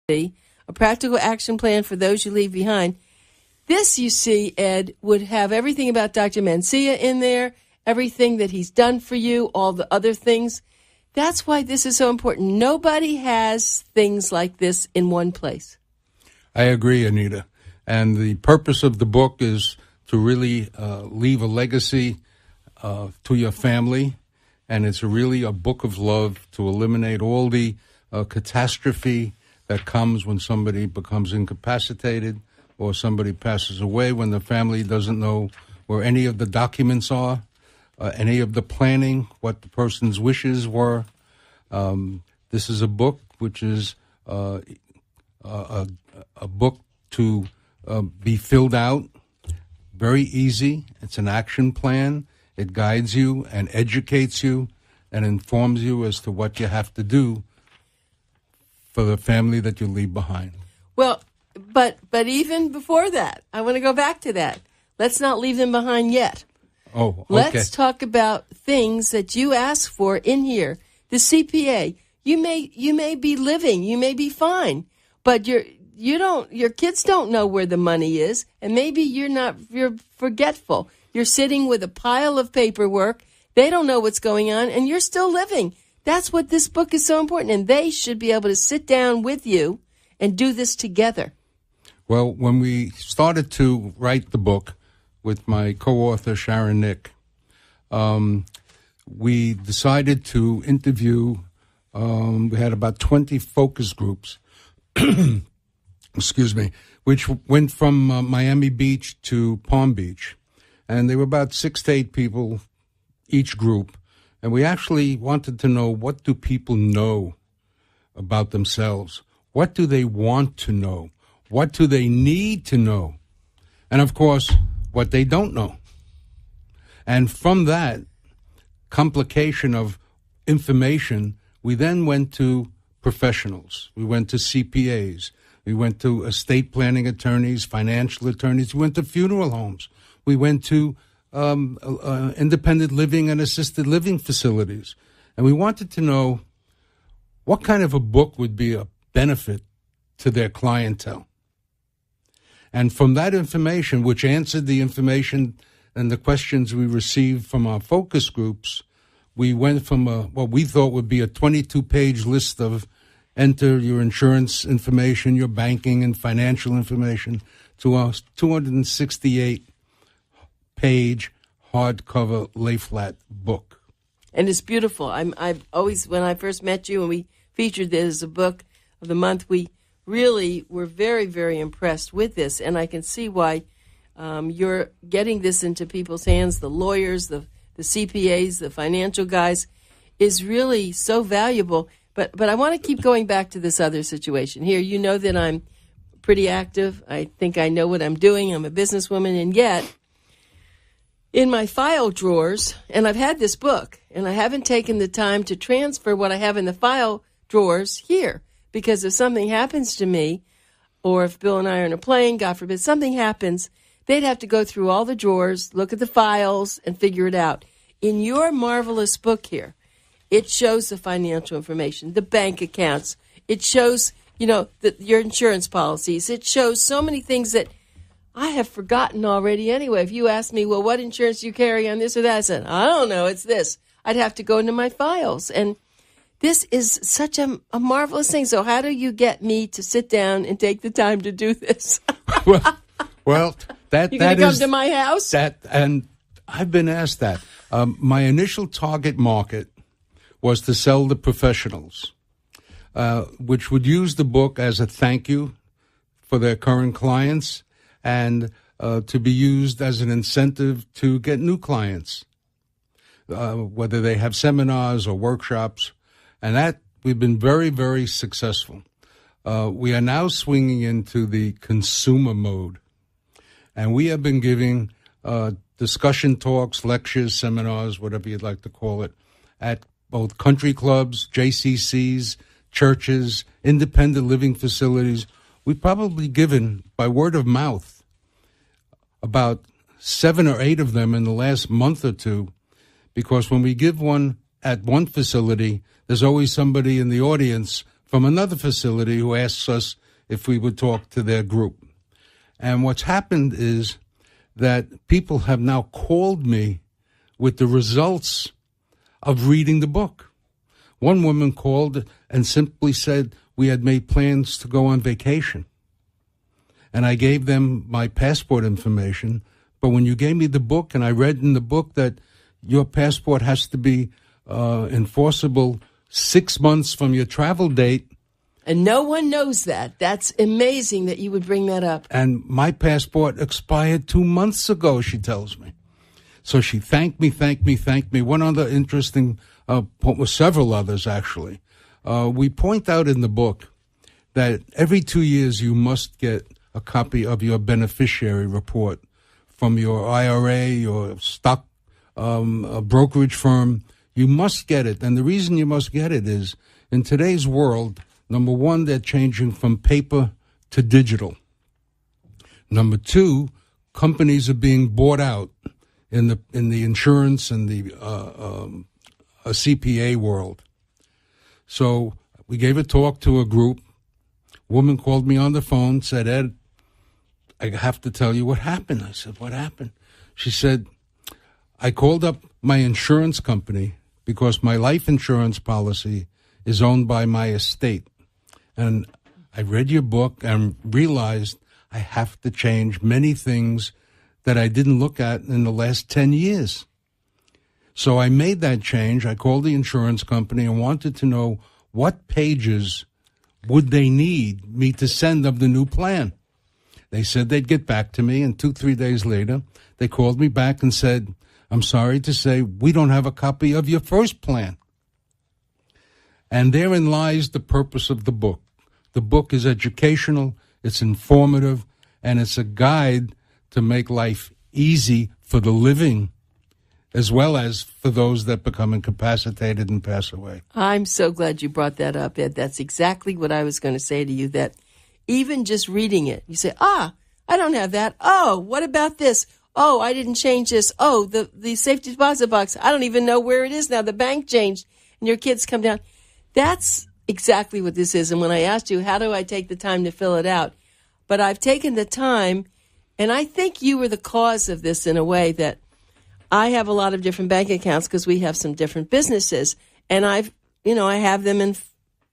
a practical action plan for those you leave behind. This, you see, Ed, would have everything about Dr. Mencia in there, everything that he's done for you, all the other things. That's why this is so important. Nobody has things like this in one place. I agree, Anita. And the purpose of the book is to really leave a legacy to your family. And it's really a book of love to eliminate all the catastrophe that comes when somebody becomes incapacitated or somebody passes away, when the family doesn't know where any of the documents are, any of the planning, what the person's wishes were. This is a book which is a book to be filled out, very easy. It's an action plan. It guides you and educates you and informs you as to what you have to do for the family that you leave behind. Well, but even before that, I want to go back to that. Let's not leave them behind yet. Oh, okay. Let's talk about things that you ask for in here. The CPA, you may be living, you may be fine, but your kids don't know where the money is, and maybe you're forgetful. You're sitting with a pile of paperwork. They don't know what's going on, and you're still living. That's what this book is so important, and they should be able to sit down with you and do this together. Well, when we started to write the book with my co-author, Sharon Nick, we decided to interview, we had about 20 focus groups, excuse me, which went from Miami Beach to Palm Beach. And there were about 6 to 8 people each group. And we actually wanted to know, what do people know about themselves? What do they want to know? What do they need to know? And, of course, what they don't know. And from that complication of information, we then went to professionals. We went to CPAs. We went to estate planning attorneys, financial attorneys. We went to funeral homes. We went to independent living and assisted living facilities. And we wanted to know what kind of a book would be a benefit to their clientele. And from that information, which answered the information and the questions we received from our focus groups, we went from what we thought would be a 22-page list of enter your insurance information, your banking and financial information, to a 268-page hardcover lay-flat book. And it's beautiful. I've always, when I first met you and we featured this as a book of the month, we really were very, very impressed with this. And I can see why you're getting this into people's hands, the lawyers, the CPAs, the financial guys, is really so valuable. But I want to keep going back to this other situation. Here, you know that I'm pretty active. I think I know what I'm doing. I'm a businesswoman. And yet, in my file drawers, and I've had this book, and I haven't taken the time to transfer what I have in the file drawers here. Because if something happens to me, or if Bill and I are in a plane, God forbid, something happens, they'd have to go through all the drawers, look at the files, and figure it out. In your marvelous book here, it shows the financial information, the bank accounts. It shows, your insurance policies. It shows so many things that I have forgotten already anyway. If you ask me, well, what insurance do you carry on this or that? I said, I don't know, it's this. I'd have to go into my files. And this is such a marvelous thing. So how do you get me to sit down and take the time to do this? well, that You're going to come to my house? And I've been asked that. My initial target market was to sell to professionals, which would use the book as a thank you for their current clients and to be used as an incentive to get new clients, whether they have seminars or workshops. And that we've been very, very successful. We are now swinging into the consumer mode. And we have been giving discussion talks, lectures, seminars, whatever you'd like to call it, at both country clubs, JCCs, churches, independent living facilities. We've probably given, by word of mouth, about 7 or 8 of them in the last month or two, because when we give one at one facility, there's always somebody in the audience from another facility who asks us if we would talk to their group. And what's happened is that people have now called me with the results of reading the book. One woman called and simply said we had made plans to go on vacation. And I gave them my passport information. But when you gave me the book, and I read in the book that your passport has to be enforceable 6 months from your travel date. And no one knows that. That's amazing that you would bring that up. And my passport expired 2 months ago, she tells me. So she thanked me. One other interesting point, several others actually. We point out in the book that every 2 years you must get a copy of your beneficiary report from your IRA, your stock brokerage firm. You must get it. And the reason you must get it is in today's world, number one, they're changing from paper to digital. Number two, companies are being bought out in the insurance and the CPA world. So we gave a talk to a group. A woman called me on the phone, said, Ed, I have to tell you what happened. I said, what happened? She said, I called up my insurance company because my life insurance policy is owned by my estate. And I read your book and realized I have to change many things that I didn't look at in the last 10 years. So I made that change. I called the insurance company and wanted to know what pages would they need me to send them the new plan. They said they'd get back to me, and 2-3 days later, they called me back and said, I'm sorry to say, we don't have a copy of your first plan. And therein lies the purpose of the book. The book is educational, it's informative, and it's a guide to make life easy for the living, as well as for those that become incapacitated and pass away. I'm so glad you brought that up, Ed. That's exactly what I was going to say to you, that even just reading it, you say, I don't have that. Oh, what about this? Oh, I didn't change this. Oh, the safety deposit box, I don't even know where it is now. The bank changed, and your kids come down. That's exactly what this is. And when I asked you, how do I take the time to fill it out? But I've taken the time, and I think you were the cause of this in a way, that I have a lot of different bank accounts because we have some different businesses. And I have them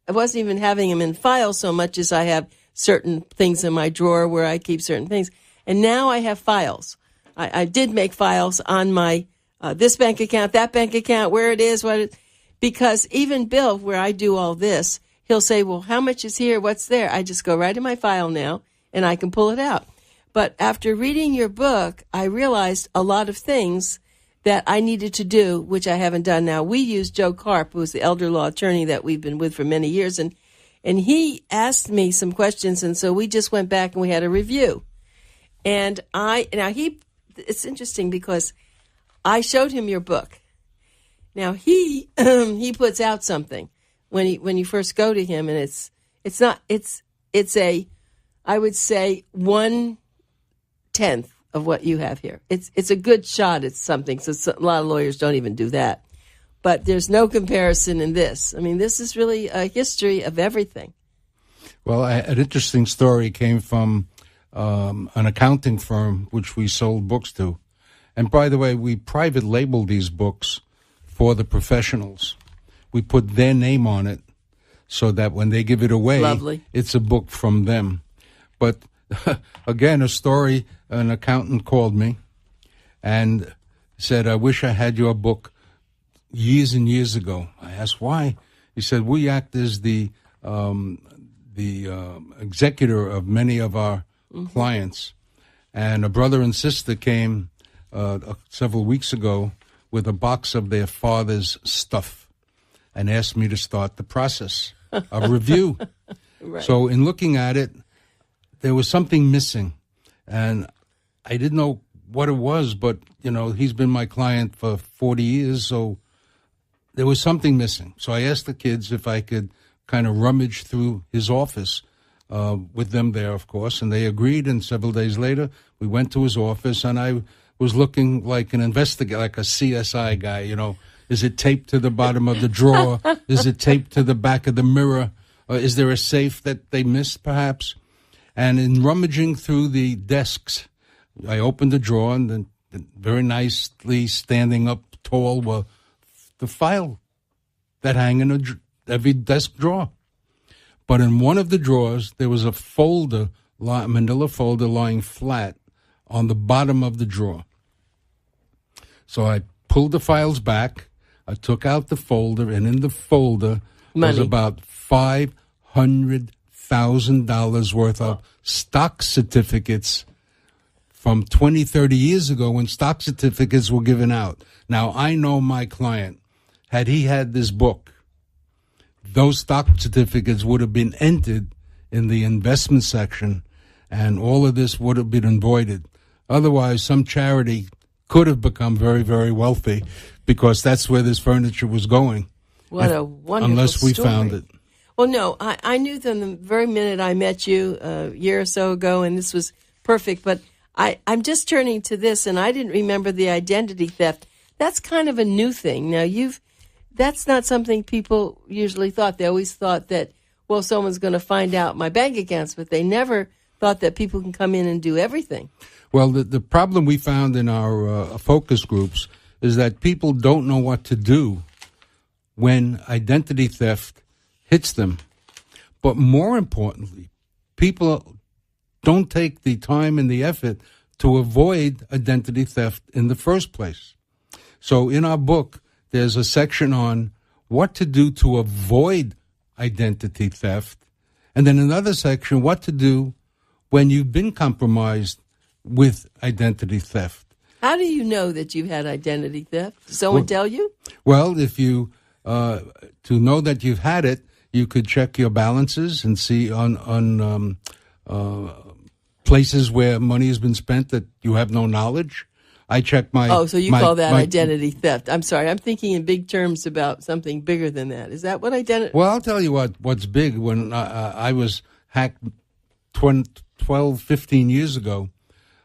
I wasn't even having them in files so much as I have certain things in my drawer where I keep certain things. And now I have files. I did make files on my this bank account, that bank account, where it is, because even Bill, where I do all this, he'll say, well, how much is here? What's there? I just go right in my file now, and I can pull it out. But after reading your book, I realized a lot of things that I needed to do, which I haven't done now. We used Joe Karp, who's the elder law attorney that we've been with for many years, and he asked me some questions, and so we just went back and we had a review. And it's interesting because I showed him your book. Now he puts out something when you first go to him, and it's I would say 1/10 of what you have here. It's a good shot at something. So a lot of lawyers don't even do that. But there's no comparison in this. I mean, this is really a history of everything. Well, an interesting story came from an accounting firm which we sold books to. And by the way, we private labeled these books for the professionals. We put their name on it so that when they give it away, Lovely. It's a book from them. But again, a story, an accountant called me and said, I wish I had your book years and years ago. I asked why. He said, we act as the executor of many of our clients. And a brother and sister came several weeks ago with a box of their father's stuff and asked me to start the process of review. Right. So in looking at it, there was something missing. And I didn't know what it was, but, he's been my client for 40 years, so there was something missing. So I asked the kids if I could kind of rummage through his office with them there, of course, and they agreed. And several days later, we went to his office, and I was looking like an investigator, like a CSI guy, Is it taped to the bottom of the drawer? Is it taped to the back of the mirror? Is there a safe that they missed, perhaps? And in rummaging through the desks, I opened the drawer, and then very nicely standing up tall were the file that hang in every desk drawer. But in one of the drawers, there was a folder, a manila folder, lying flat on the bottom of the drawer. So I pulled the files back. I took out the folder, and in the folder was about $500,000 worth of stock certificates from 20, 30 years ago when stock certificates were given out. Now, I know my client, had he had this book, those stock certificates would have been entered in the investment section, and all of this would have been avoided. Otherwise, some charity could have become very, very wealthy, because that's where this furniture was going. What a wonderful unless we story. Found it. Well, no, I knew them the very minute I met you a year or so ago, and this was perfect. But I'm just turning to this, and I didn't remember the identity theft. That's kind of a new thing. Now, that's not something people usually thought. They always thought that, well, someone's going to find out my bank accounts, but they never thought that people can come in and do everything. Well, the problem we found in our focus groups is that people don't know what to do when identity theft hits them. But more importantly, people don't take the time and the effort to avoid identity theft in the first place. So in our book, there's a section on what to do to avoid identity theft, and then another section, what to do when you've been compromised with identity theft. How do you know that you had identity theft? Did someone tell you? Well, if you, to know that you've had it, you could check your balances and see on places where money has been spent that you have no knowledge. I check my... Oh, so you call that identity theft. I'm sorry, I'm thinking in big terms about something bigger than that. Is that what identity... Well, I'll tell you what's big. When I was hacked 12, 15 years ago,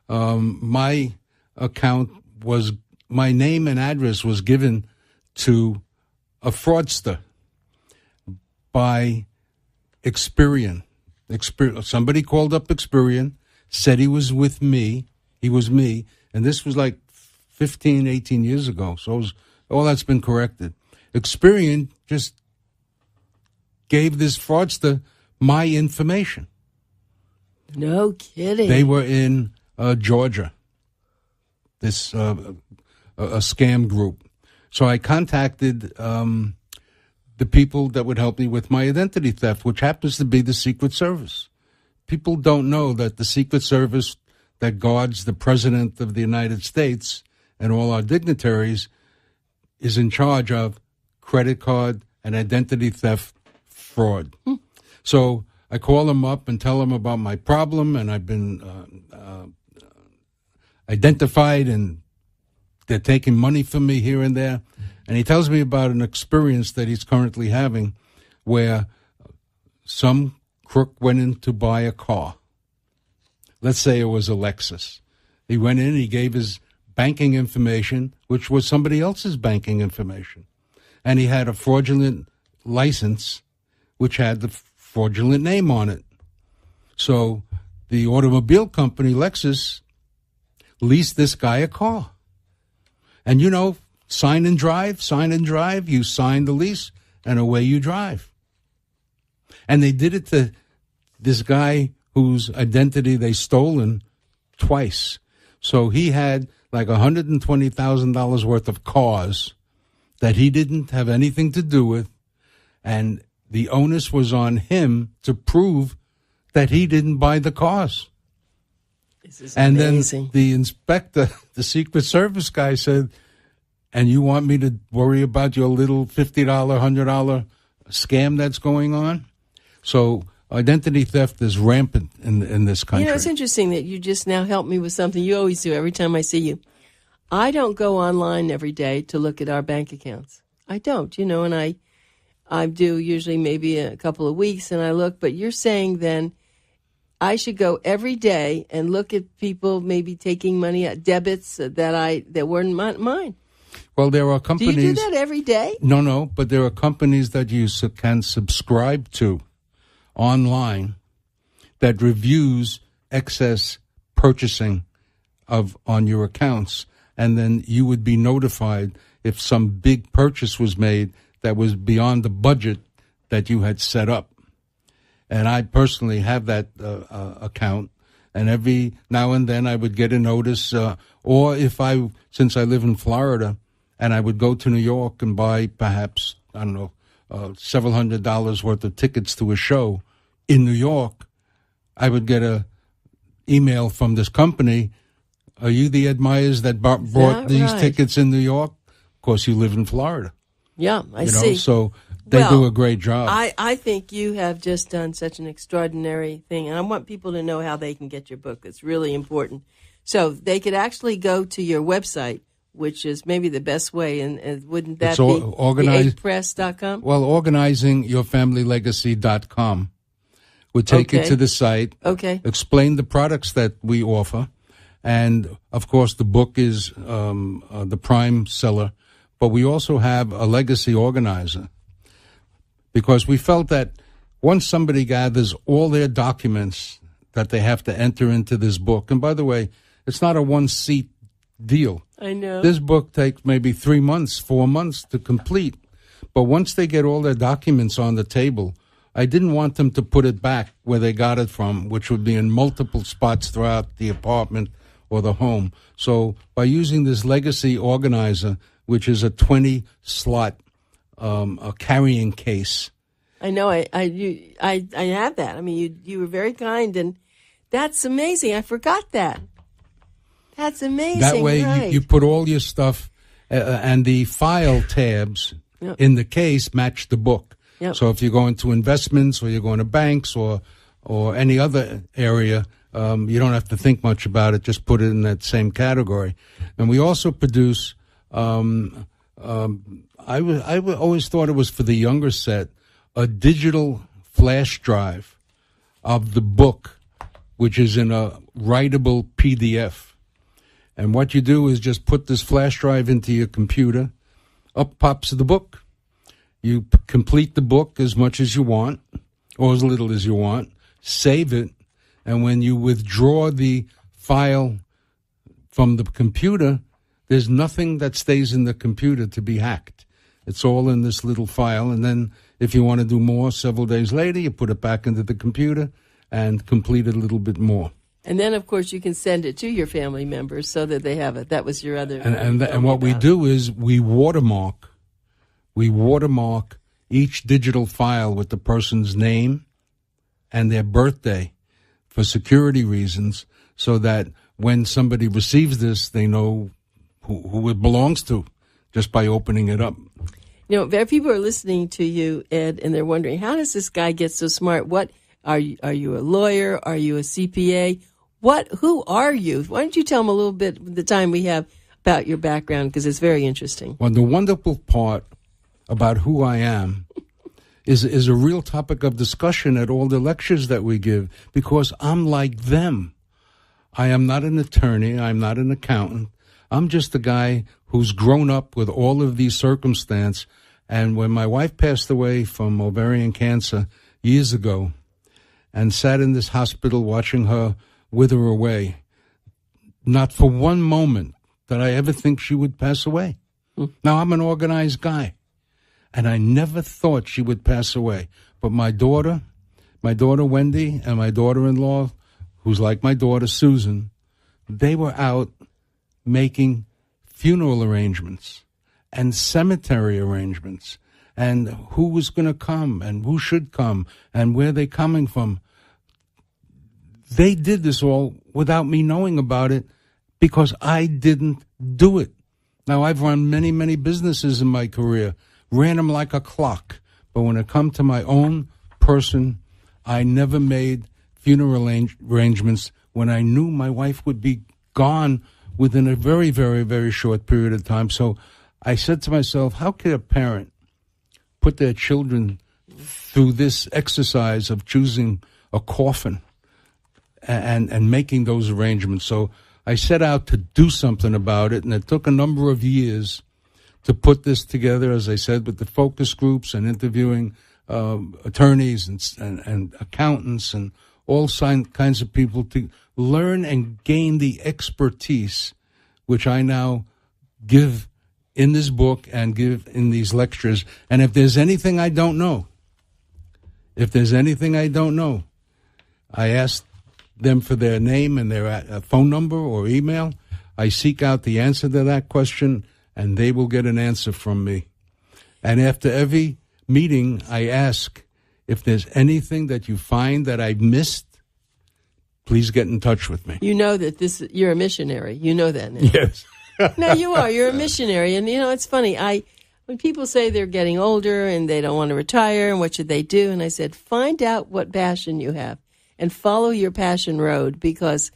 my account was... My name and address was given to a fraudster by Experian. Somebody called up Experian, said he was with me. He was me. And this was like 15, 18 years ago. So all that's been corrected. Experian just gave this fraudster my information. No kidding. They were in Georgia, this a scam group. So I contacted the people that would help me with my identity theft, which happens to be the Secret Service. People don't know that the Secret Service that guards the President of the United States and all our dignitaries is in charge of credit card and identity theft fraud. So I call them up and tell them about my problem, and I've been identified, and they're taking money from me here and there. And he tells me about an experience that he's currently having where some crook went in to buy a car. Let's say it was a Lexus. He went in, he gave his banking information, which was somebody else's banking information. And he had a fraudulent license, which had the fraudulent name on it. So the automobile company, Lexus, leased this guy a car. And, you know, sign and drive, you sign the lease, and away you drive. And they did it to this guy whose identity they stolen twice. So he had like $120,000 worth of cars that he didn't have anything to do with, and the onus was on him to prove that he didn't buy the cars. This is and amazing. Then the inspector, the Secret Service guy, said, and you want me to worry about your little $50, $100 scam that's going on? So identity theft is rampant in this country. You know, it's interesting that you just now helped me with something you always do every time I see you. I don't go online every day to look at our bank accounts. I don't, you know, and I do usually maybe a couple of weeks and I look, but you're saying then I should go every day and look at people maybe taking money at debits that weren't mine. Well, there are companies... Do you do that every day? No, but there are companies that you can subscribe to. online that reviews excess purchasing on your accounts, and then you would be notified if some big purchase was made that was beyond the budget that you had set up. And I personally have that account, and every now and then I would get a notice, or since I live in Florida, and I would go to New York and buy perhaps, I don't know, several $100s worth of tickets to a show in New York, I would get a email from this company. Are you the Ed Myers that bought these tickets in New York? Of course, you live in Florida. Yeah, I see. So they do a great job. I think you have just done such an extraordinary thing, and I want people to know how they can get your book. It's really important. So they could actually go to your website, which is maybe the best way, and wouldn't that be theaidpress.com? Well, organizingyourfamilylegacy.com would take you to the site, explain the products that we offer, and, of course, the book is the prime seller, but we also have a legacy organizer, because we felt that once somebody gathers all their documents that they have to enter into this book, and by the way, it's not a one-seat deal. I know. This book takes maybe 3 months, 4 months to complete. But once they get all their documents on the table, I didn't want them to put it back where they got it from, which would be in multiple spots throughout the apartment or the home. So by using this legacy organizer, which is a 20-slot a carrying case. I know. I have that. I mean, you were very kind, and that's amazing. I forgot that. That's amazing. That way you put all your stuff, and the file tabs in the case match the book. Yep. So if you're going to investments or you're going to banks or any other area, you don't have to think much about it. Just put it in that same category. And we also produce, I always thought it was for the younger set, a digital flash drive of the book, which is in a writable PDF. And what you do is just put this flash drive into your computer. Up pops the book. You complete the book as much as you want, or as little as you want. Save it. And when you withdraw the file from the computer, there's nothing that stays in the computer to be hacked. It's all in this little file. And then if you want to do more several days later, you put it back into the computer and complete it a little bit more. And then, of course, you can send it to your family members so that they have it. That was your other. And what we do is we watermark each digital file with the person's name and their birthday for security reasons, so that when somebody receives this, they know who it belongs to just by opening it up. You know, people are listening to you, Ed, and they're wondering, how does this guy get so smart? What are you a lawyer? Are you a CPA? Who are you? Why don't you tell them a little bit, the time we have, about your background, because it's very interesting. Well, the wonderful part about who I am is a real topic of discussion at all the lectures that we give, because I'm like them. I am not an attorney. I'm not an accountant. I'm just a guy who's grown up with all of these circumstances. And when my wife passed away from ovarian cancer years ago and sat in this hospital watching her wither away, not for one moment did I ever think she would pass away. Now, I'm an organized guy, and I never thought she would pass away. But my daughter Wendy, and my daughter-in-law, who's like my daughter Susan, they were out making funeral arrangements and cemetery arrangements and who was going to come and who should come and where they're coming from. They did this all without me knowing about it, because I didn't do it. Now, I've run many, many businesses in my career, ran them like a clock. But when it come to my own person, I never made funeral arrangements when I knew my wife would be gone within a very, very, very short period of time. So I said to myself, how could a parent put their children through this exercise of choosing a coffin and making those arrangements? So I set out to do something about it, and it took a number of years to put this together, as I said, with the focus groups and interviewing attorneys and accountants and all kinds of people to learn and gain the expertise which I now give in this book and give in these lectures. And if there's anything I don't know, I ask them for their name and their phone number or email. I seek out the answer to that question, and they will get an answer from me. And after every meeting, I ask if there's anything that you find that I've missed, please get in touch with me. You know that you're a missionary. You know that now. Yes. No, you are. You're a missionary. And, it's funny. When people say they're getting older and they don't want to retire and what should they do, and I said, find out what passion you have and follow your passion road, because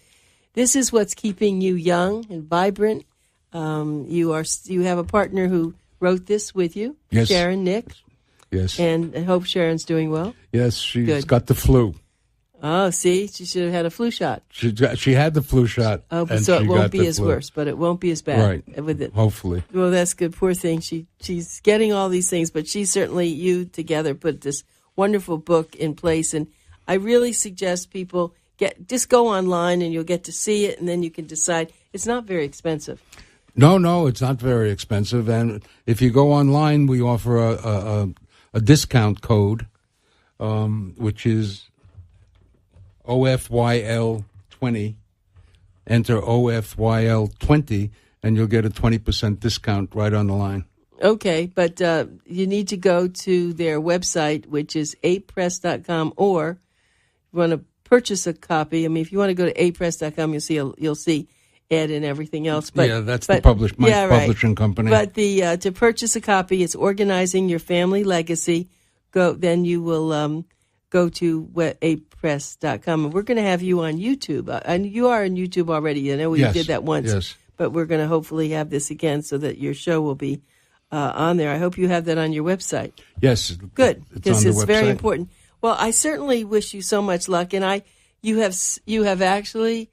this is what's keeping you young and vibrant. You have a partner who wrote this with you, yes. Sharon Nick. Yes. And I hope Sharon's doing well. Yes, she's got the flu. Oh, see, she should have had a flu shot. She had the flu shot. Oh, so it won't be as worse, but it won't be as bad. Right. With it. Hopefully. Well, that's good. Poor thing. She's getting all these things, but she certainly, you together, put this wonderful book in place. And I really suggest people just go online and you'll get to see it, and then you can decide. It's not very expensive. No, it's not very expensive. And if you go online, we offer a discount code, which is OFYL20. Enter OFYL20, and you'll get a 20% discount right on the line. Okay, but you need to go to their website, which is 8press.com, or you want to purchase a copy. I mean, if you want to go to 8press.com, you'll see Ed and everything else. But yeah, that's my publishing company. But to purchase a copy, it's Organizing Your Family Legacy. Then you will go to 8press.com, and we're going to have you on YouTube. And you are on YouTube already. I know we did that once. Yes. But we're going to hopefully have this again so that your show will be on there. I hope you have that on your website. Yes. Good, because it's very website. important. Well, I certainly wish you so much luck, and you have actually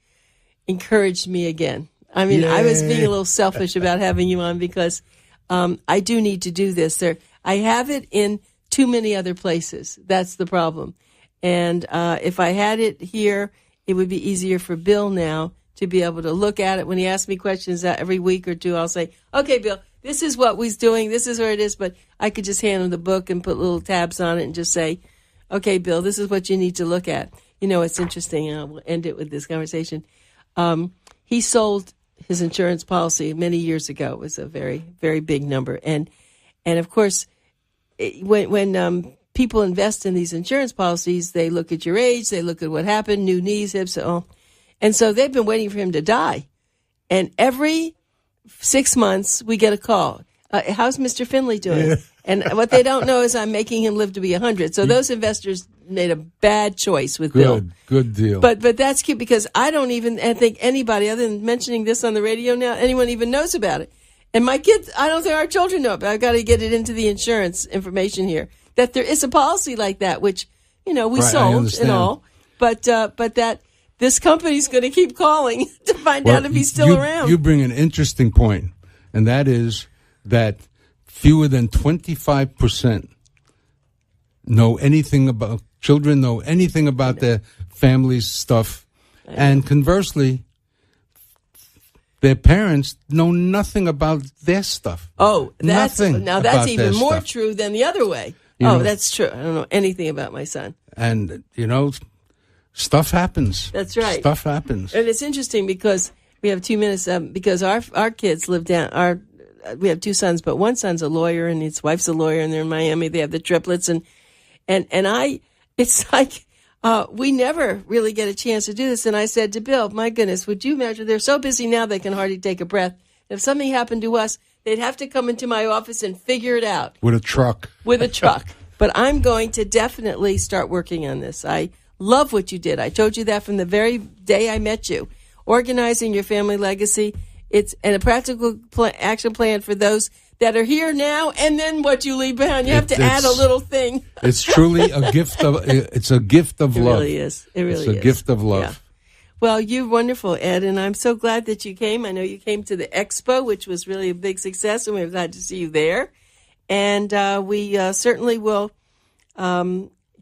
encouraged me again. I mean, I was being a little selfish about having you on, because I do need to do this. I have it in too many other places. That's the problem. And if I had it here, it would be easier for Bill now to be able to look at it. When he asks me questions every week or two, I'll say, okay, Bill, this is what we're doing. This is where it is. But I could just hand him the book and put little tabs on it and just say, okay, Bill, this is what you need to look at. It's interesting. We'll end it with this conversation. He sold his insurance policy many years ago. It was a very, very big number. And of course, when people invest in these insurance policies, they look at your age, they look at what happened, new knees, hips, all. And so they've been waiting for him to die. And every 6 months, we get a call. How's Mr. Finley doing? Yeah. And what they don't know is I'm making him live to be 100. So those investors made a bad choice with Bill. Good deal. But that's cute, because I don't even think anybody, other than mentioning this on the radio now, anyone even knows about it. And my kids, I don't think our children know, but I've got to get it into the insurance information here, that there is a policy like that, which, we sold and all, but that this company's going to keep calling to find out if he's still around. You bring an interesting point, and that is that fewer than 25% know anything about their family's stuff, and conversely, their parents know nothing about their stuff. Oh, that's even more stuff. True than the other way. That's true. I don't know anything about my son. And, stuff happens. That's right. Stuff happens. And it's interesting because we have 2 minutes, because our kids live down, we have two sons, but one son's a lawyer and his wife's a lawyer, and they're in Miami. They have the triplets, and it's like, we never really get a chance to do this. And I said to Bill, my goodness, would you imagine? They're so busy now they can hardly take a breath. If something happened to us, they'd have to come into my office and figure it out. With a truck. But I'm going to definitely start working on this. I love what you did. I told you that from the very day I met you. Organizing Your Family Legacy. It's a practical action plan for those that are here now, and then what you leave behind. You have to add a little thing. It's truly a gift of. It's a gift of love. It really is. It's a gift of love. Yeah. Well, you're wonderful, Ed, and I'm so glad that you came. I know you came to the expo, which was really a big success, and we're glad to see you there. And we certainly will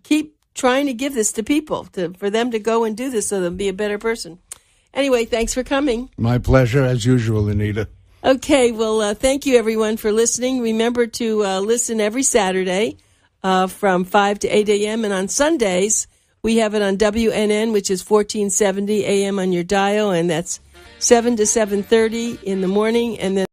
keep trying to give this to people, for them to go and do this so they'll be a better person. Anyway, thanks for coming. My pleasure, as usual, Anita. Okay, well, thank you, everyone, for listening. Remember to listen every Saturday from 5 to 8 a.m. And on Sundays, we have it on WNN, which is 1470 a.m. on your dial, and that's 7 to 7:30 in the morning, and then